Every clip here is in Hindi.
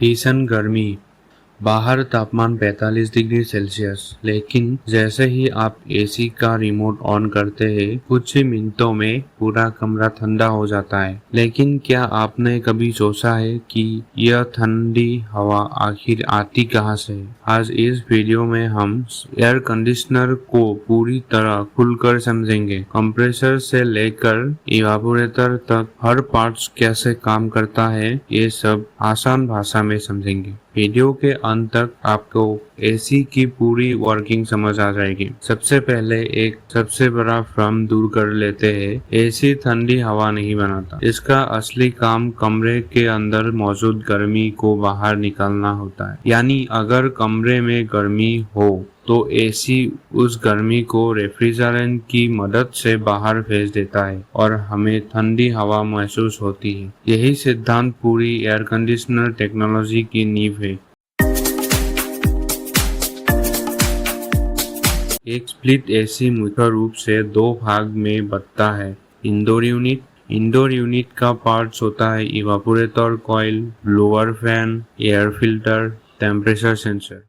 भीषण गर्मी। बाहर तापमान 45 डिग्री सेल्सियस, लेकिन जैसे ही आप एसी का रिमोट ऑन करते हैं कुछ ही मिनटों में पूरा कमरा ठंडा हो जाता है। लेकिन क्या आपने कभी सोचा है कि यह ठंडी हवा आखिर आती कहां से? आज इस वीडियो में हम एयर कंडीशनर को पूरी तरह खुलकर समझेंगे। कंप्रेसर से लेकर इवापोरेटर तक हर पार्ट्स कैसे काम करता है, ये सब आसान भाषा में समझेंगे। वीडियो के अंत तक आपको एसी की पूरी वर्किंग समझ आ जाएगी। सबसे पहले एक सबसे बड़ा भ्रम दूर कर लेते हैं। एसी ठंडी हवा नहीं बनाता। इसका असली काम कमरे के अंदर मौजूद गर्मी को बाहर निकालना होता है। यानी अगर कमरे में गर्मी हो तो एसी उस गर्मी को रेफ्रिजरेंट की मदद से बाहर भेज देता है और हमें ठंडी हवा महसूस होती है। यही सिद्धांत पूरी एयर कंडीशनर टेक्नोलॉजी की नींव है। एक स्प्लिट एसी मुख्य रूप से दो भाग में बंटता है। इंडोर यूनिट का पार्ट्स होता है evaporator coil, blower fan, air filter, temperature sensor.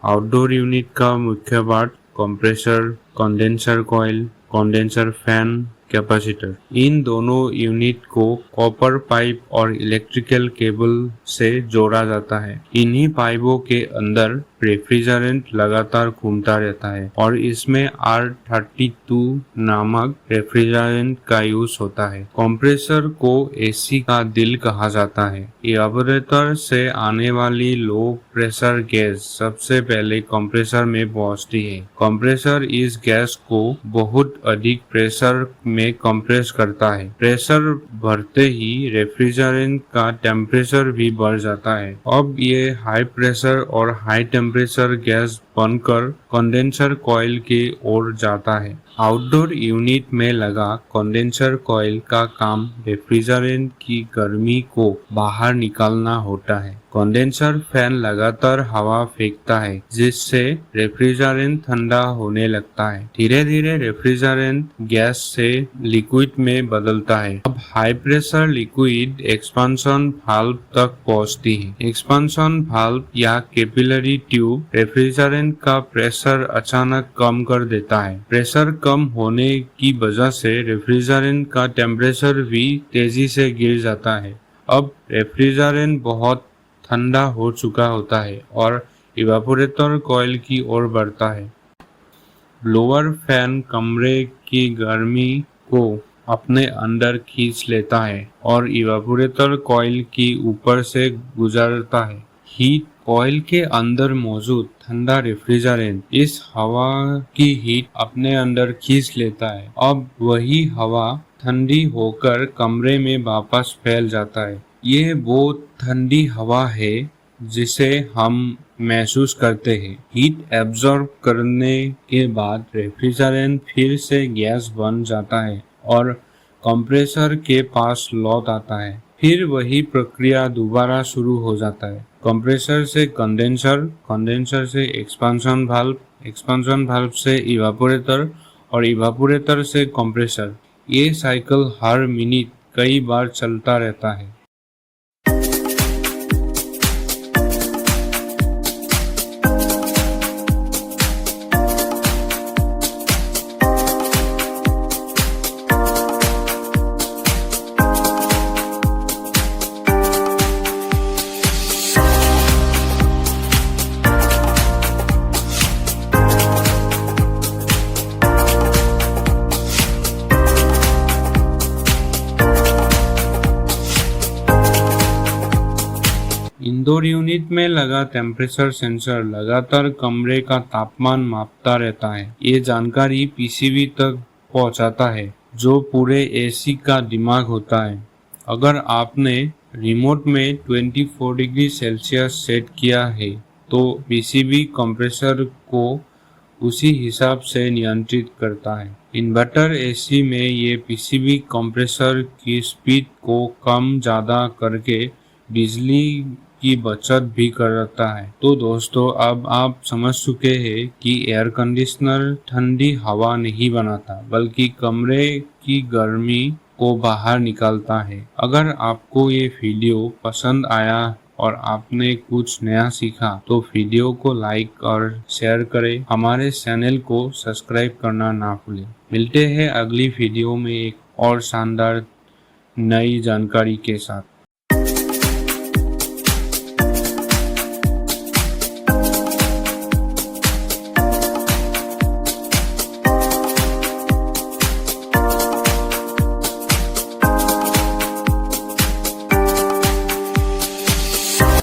Outdoor unit का मुख्य part compressor, condenser coil, condenser fan, capacitor. इन दोनों यूनिट को कॉपर पाइप और इलेक्ट्रिकल केबल से जोड़ा जाता है। इन्हीं पाइपों के अंदर रेफ्रिजरेंट लगातार घूमता रहता है और इसमें R32 नामक रेफ्रिजरेंट का यूज होता है। कंप्रेसर को एसी का दिल कहा जाता है। इवापोरेटर से आने वाली लो प्रेशर गैस सबसे पहले कंप्रेसर में पहुंचती है। कंप्रेसर इस गैस को बहुत अधिक प्रेशर में कंप्रेस करता है। प्रेशर बढ़ते ही रेफ्रिजरेंट का टेम्परेचर भी बढ़ जाता है। अब ये हाई प्रेशर और हाई टेम्परेचर गैस बनकर कंडेंसर कॉइल की ओर जाता है। आउटडोर यूनिट में लगा कंडेंसर कॉइल का काम रेफ्रिजरेंट की गर्मी को बाहर निकालना होता है। कंडेंसर फैन लगातार हवा फेंकता है जिससे रेफ्रिजरेंट ठंडा होने लगता है। धीरे धीरे रेफ्रिजरेंट गैस से लिक्विड में बदलता है। अब high pressure liquid expansion valve तक पहुंचती है। एक्सपांशन वाल्व या कैपिलरी ट्यूब रेफ्रिजरेंट का प्रेशर अचानक कम कर देता है। प्रेशर कम होने की वजह से रेफ्रिजरेंट का टेम्परेचर भी तेजी से गिर जाता है। अब रेफ्रिजरेंट बहुत ठंडा हो चुका होता है और इवापोरेटर कॉइल की ओर बढ़ता है। ब्लोअर फैन कमरे की गर्मी को अपने अंदर खींच लेता है और इवापोरेटर कॉइल की ऊपर से गुजरता है। हीट कॉइल के अंदर मौजूद ठंडा रेफ्रिजरेंट इस हवा की हीट अपने अंदर खींच लेता है। अब वही हवा ठंडी होकर कमरे में वापस फैल जाता है। ये वो ठंडी हवा है जिसे हम महसूस करते हैं। हीट एब्जॉर्ब करने के बाद रेफ्रिजरेंट फिर से गैस बन जाता है और कंप्रेसर के पास लौट आता है। फिर वही प्रक्रिया दोबारा शुरू हो जाता है। कंप्रेसर से कंडेंसर, कंडेंसर से एक्सपांशन वाल्व से इवापोरेटर और इवापोरेटर से कंप्रेसर। ये साइकिल हर मिनट कई बार चलता रहता है। इंडोर यूनिट में लगा टेम्परेचर सेंसर लगातार कमरे का तापमान मापता रहता है। ये जानकारी पीसीबी तक पहुंचाता है जो पूरे एसी का दिमाग होता है। अगर आपने रिमोट में 24 डिग्री सेल्सियस सेट किया है तो पीसीबी कंप्रेसर को उसी हिसाब से नियंत्रित करता है। इन्वर्टर एसी में ये पीसीबी कंप्रेसर की स्पीड को कम ज्यादा करके बिजली की बचत भी करता है। तो दोस्तों, अब आप समझ चुके हैं कि एयर कंडीशनर ठंडी हवा नहीं बनाता, बल्कि कमरे की गर्मी को बाहर निकालता है। अगर आपको ये वीडियो पसंद आया और आपने कुछ नया सीखा तो वीडियो को लाइक और शेयर करें। हमारे चैनल को सब्सक्राइब करना ना भूलें। मिलते हैं अगली वीडियो में एक और शानदार नई जानकारी के साथ।